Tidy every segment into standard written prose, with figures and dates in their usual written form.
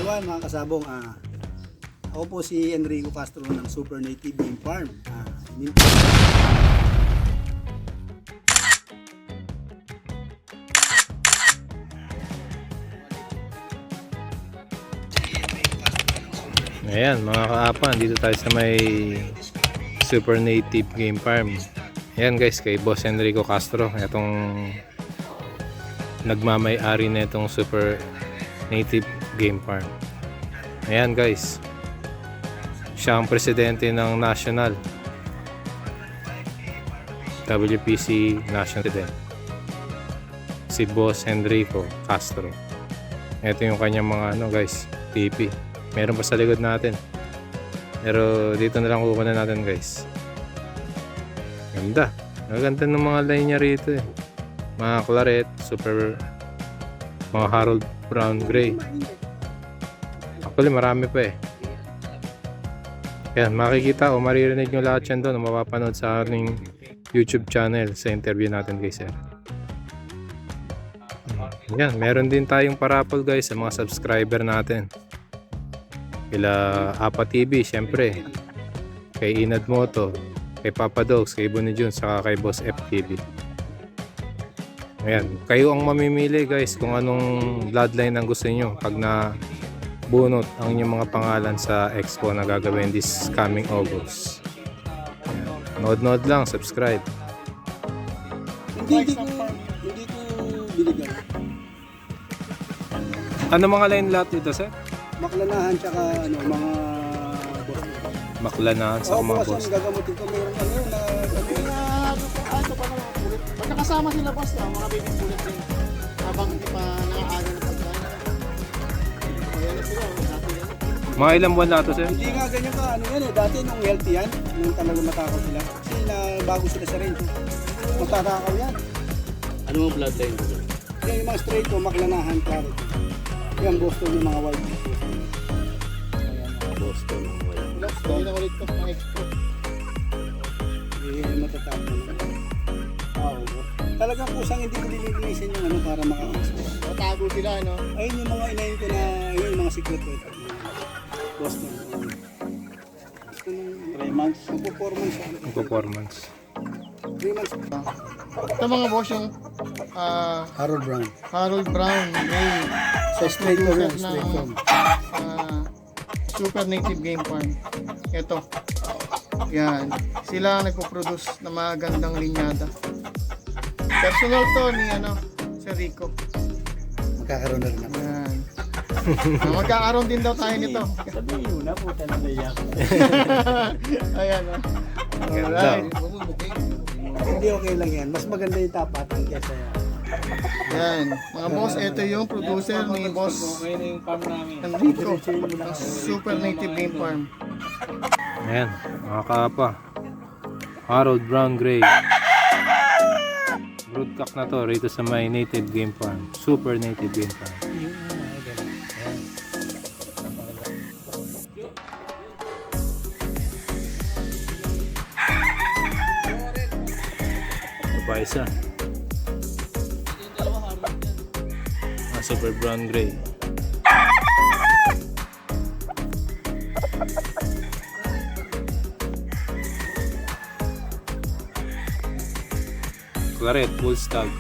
everyone, mga kasabong. Ako po si Enrico Castro ng Super Native Game Farm. Ayan mga kaapan, dito tayo sa may Super Native Game Farm. Ayan guys, kay Boss Enrico Castro, itong nagmamay-ari na itong Super Native Game Farm. Ayan guys, siya ang presidente ng National WPC National President, si Boss Enrico Castro. Ito yung kanyang mga guys, TP. Meron pa sa likod natin, pero dito na lang kukunan natin guys. Ganda, maganda ng mga line niya rito eh. Mga claret, super, mga Harold Brown Gray. Actually marami pa eh. Yan, makikita o maririnig nyo lahat yan doon o mapapanood sa ating YouTube channel sa interview natin guys. Yan, meron din tayong parapol guys sa mga subscriber natin. Kila Apa TV, syempre, kay Inad Moto, kay Papa Dogs, kay Bonnie Jun, saka kay Boss FTV. Ayan, kayo ang mamimili guys kung anong bloodline ang gusto nyo pag na bunot ang inyong mga pangalan sa expo na gagawin this coming August. Nood-nood lang, subscribe. Hindi ko binigyan. Ano mga line lahat dito sir? Maklanahan tsaka mga boss. Maklanahan sa mga boss. Kasi gagamutin ko mayroon yun na Ito pa naman ulit. Magkakasama sila boss na mga baby ulit din. Habang hindi pa nakaaga ng pagkain. Ayan na sila. Mga ilang buwan na ito sir? hindi nga ganyan ka yan eh. Dati nung healthy yan, nung talaga matakaw sila. Kasi na bago sila sa range. Matatakaw yan. Ano ang bloodline ko? Yan yung mga straight ko, maklanahan, claret. Yan Boston yung mga white. Boston. Hindi na ulit ko ng expo. Eh, matatapos na. Talagang kusang hindi ko dinilinisin yung para makakasya. Matago sila, no? Ayun yung mga inayin ko na, yun yung mga secret ko. Boston. 3 months. Performance. Performance. 3 months. Ito mga boss yung Harold Brown. Harold Brown. May Sa straight ko yan, ng straight ko. Super Native Game Farm. Ito. Yan. Sila ang nagpo-produce ng mga gandang linyada. Personal to ni si Rico. Magkakaroon na rin ako. Yan. Magkakaroon din daw tayo nito. Sabihin mo na, puta na naiyak. Ayan. Ganda. Hindi okay lang yan. Mas maganda yung tapatan kesa yan. Yan. Mga boss, ito yung producer ni Boss Enrico ng Super Native Game Farm. Ayan, mga kapa. Harold Brown Gray. Broodcock na to rito sa may Native Game Farm. Super Native Game Farm. Ito pa isa. Super Brown Gray. Claret, full stag.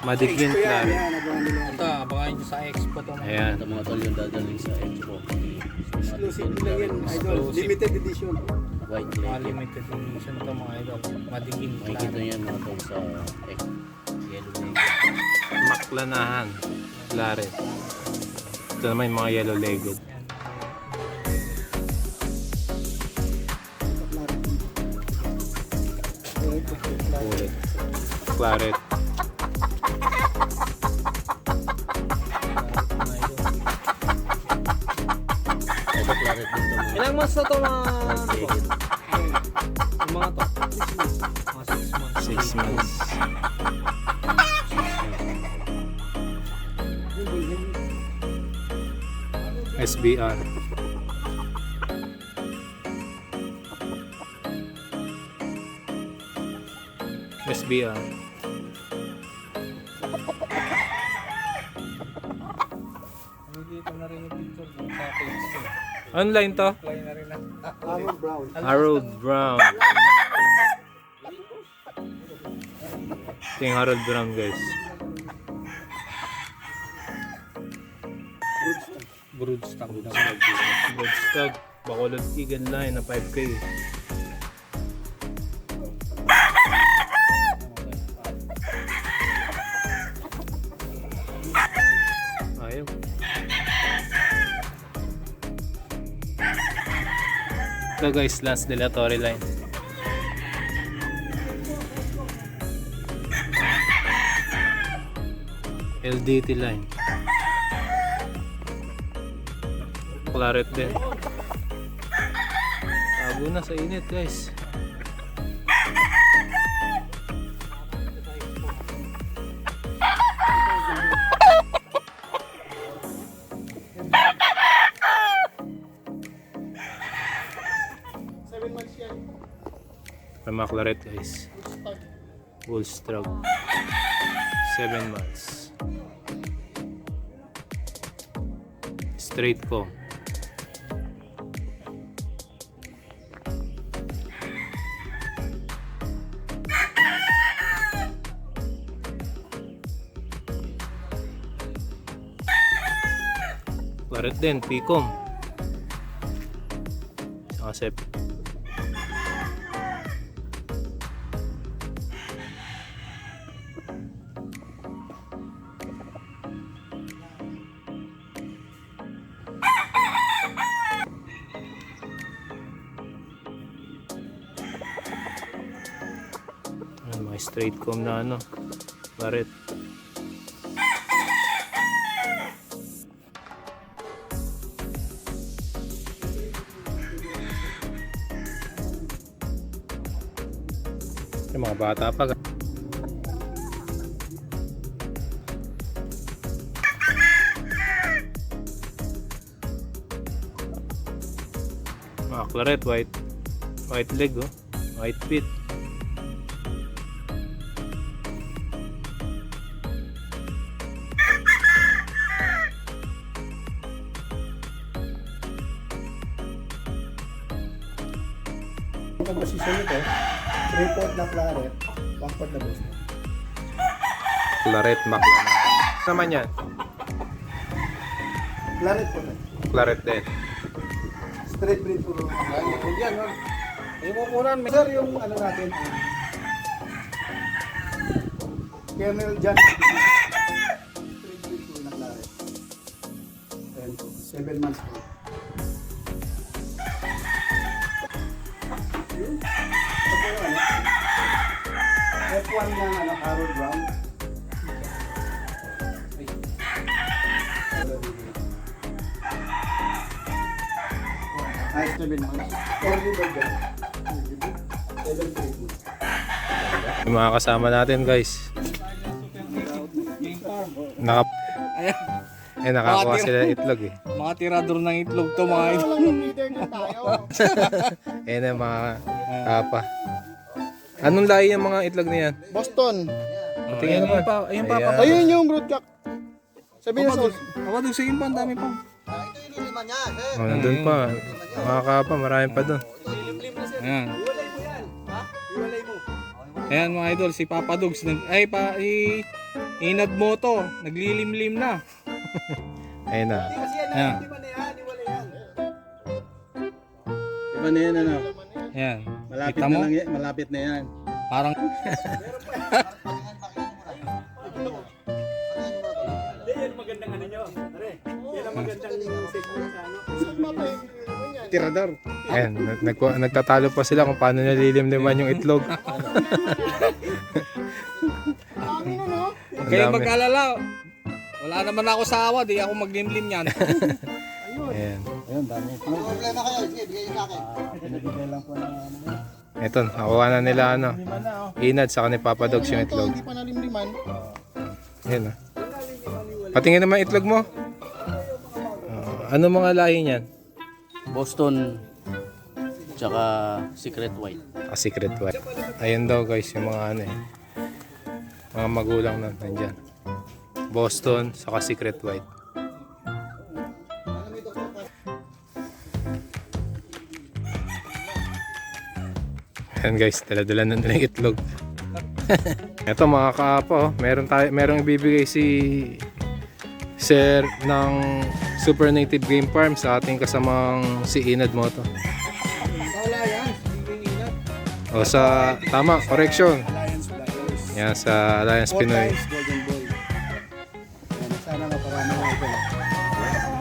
Madikin claret. Ito, abangan nyo sa expo to. Ayan. Ito mga tol yung dadalhin sa expo. Exclusive lang yan, idol. Limited edition. White Mga lady. limited edition ito mga idol. Madikin Makikita claret. nyo yan mga tol sa yellow lady. Maklanahan claret. Ito naman yung mga yellow legged. Ulit. Claret. Ito claret din to mga Ilang months na to mga white lady. yung mga to? 6 months. 6 months. SBR. SBR. Dito na rin yung picture ko sa page ko. Online to? Apply na rin na. Harold Brown. Harold Brown. Ito yung Harold Brown, guys. Broodstock. Broodstock. Bacolod Eagle Line na 5K. Ayaw. Ito guys, Lance Delatory line. LDT line. Claret din. Tago na sa init guys. May mga claret guys. Bullstrug. 7 months. Straight ko. Claret din, Picom. Saka sep. Ayan, mga straight comb na ano, claret. Yung mga bata pa. Mga claret, white leg, oh. White feet. Ang posisyon nito, 3/4 na claret, 1/4 na Boston. Claret, makla na. Ano naman yan? Claret po na. Claret din. Straight breed po. Yan, no? Yung kukunan, sir, yung ano natin. Kernel John. Straight breed po na claret. Ayan po, 7 months po. Yun. Ito po yung ano. F1 ng ano, Harold Brown. Nice 7 months. Corny dog yan. 7 breed. Yung mga kasama natin guys. Nakakuha sila ng itlog eh. Mga tirador ng itlog to mga ito. Walang breeder din tayo. Ayan ang mga kapa. Anong lahi yung mga itlog na yan? Boston. Tingnan naman. Ayun pa. Ayan. Ayun yung broodcock. Sabi niya sa... Papadugsigin pa, ang dami pa. Oh, nandun pa. Mga kapa, marami pa doon. Ayan. Iwalay mo yan. Ha? Iwalay mo. Ayan mga idol, si Papa Dugs. Inad mo to. Naglilimlim na. Ayun na. Kasi yan, Ayan. hindi man na yan. Iwalay yan. Iba na yan, ano? Ayan. Malapit Kita na mo? lang yan. Malapit na yan. Parang Hindi, yan magandang ano nyo. Pare, yan ang magandang segment sa ano. Tirador. Ayan, nagtatalo pa sila kung paano nalilimliman yung itlog. Ang kayo dami. mag-alala. Wala naman ako sa awa, di ako maglimlim yan. Ayan. Ayun, dami. Problema kayo, sige, bigay niyo sa akin. Pinabigay lang po na ano. Ito, nakuha na nila ano. Lima na, oh. Inad sa ni Papa Dogs yung Ito, itlog. hindi pa nalimliman. Ayan ah. Patingin naman itlog mo. Ano mga lahi niyan? Boston, tsaka Secret White. Secret White. Ayun daw guys, yung mga ano eh. Mga magulang na nandyan. Boston, saka Secret White. Ayan guys, dala-dala na nila yung itlog. Ito mga kaapo, merong ibibigay si Sir ng Super Native Game Farm sa ating kasamang si Inad Moto. Wala yan. Hindi inat. O sa, tama, correction. Alliance Flyers. Yan sa Alliance 4 Pinoy. times Golden Boy. Yan, sana maparami mo ito.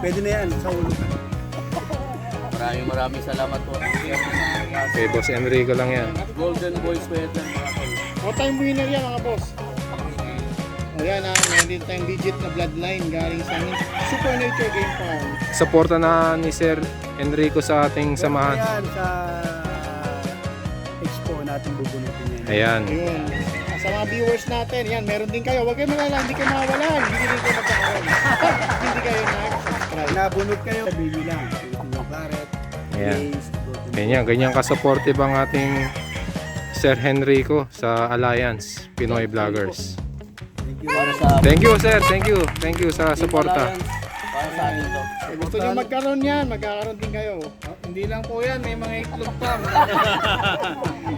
Pwede na yan sa ulo. Maraming salamat po. Kay Boss Enrico lang yan. Golden Boy Sweater mga tol. 4-time winner yan mga boss. O yan ha, meron din tayong digit na bloodline galing sa amin. Super Nature Game Farm. Suporta na ni Sir Enrico sa ating samahan. Yan sa expo natin bubunutin yan. Ayan. Ayun. Sa mga viewers natin, yan, meron din kayo. Huwag kayo malala, hindi kayo mawawalan. Hindi din kayo magkakaroon. Hindi kayo na-subscribe. Nabunot kayo, sabihin lang. Yung claret, Ayan. Ace, Golden Boy. Ganyan ka-supportive ang ating Sir Enrico sa Alliance Pinoy Vloggers. Thank you. Para sa Thank you sir, thank you sa suporta. Para sa atin to. Gusto nyo magkaroon yan, magkakaroon din kayo. Hindi lang po yan, may mga itlog pa.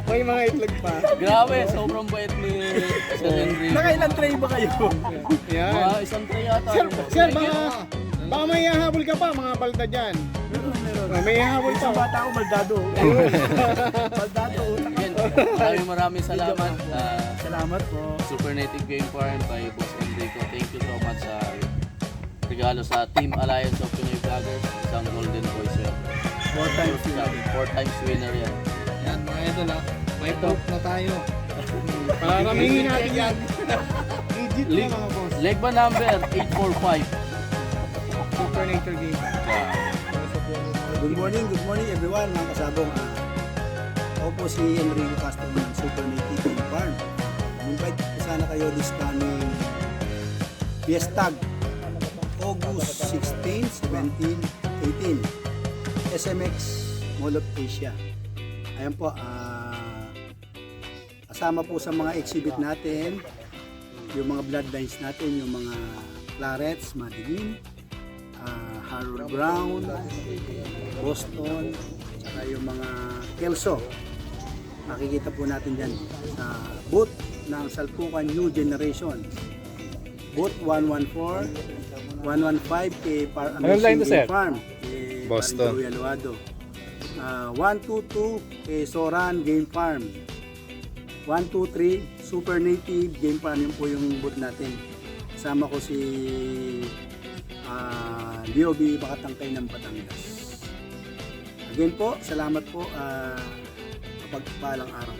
May mga itlog pa. Grabe, sobrang bait ni Sir Henry. Nakailang tray ba kayo? Yan. Mga isang tray yata. Sir, baka may hahabol ka pa, mga balda dyan. May hahabol pa. Isang bata ako, maldado. Maldado. Yan. Maraming salamat. Salamat po. Super Native Game Farm kay Boss Enrico. Thank you so much sa regalo sa Team Alliance of Pinoy Vloggers. Isang Golden Boy Sweater. 4 times. 4 times winner yan. Yan mga idol ha. May proof na tayo. Paramingin natin yan. Legit na mga boss. Legba number 845. Super Nature Game Farm. Good morning everyone mga kasabong. Ako po si Enrico Castro ng Super Native Game Farm. Invite ko sana kayo this coming Fiestag August 16, 17, 18 SMX Mall of Asia. Ayan po, kasama po sa mga exhibit natin yung mga bloodlines natin, yung mga clarets, madigin, Harold Brown, Boston, saka yung mga Kelso. Makikita po natin dyan sa booth ng Salpukan New Generation. Booth 114, 115 kay Anong line to, sir? Farm, kay Boston. Joey Aluado. 122 kay Soran Game Farm. 123 Super Native Game Farm, yun po yung booth natin. Kasama ko si DOB Bakatangkay ng Batangas. Again po, salamat po. Kapagpalang araw.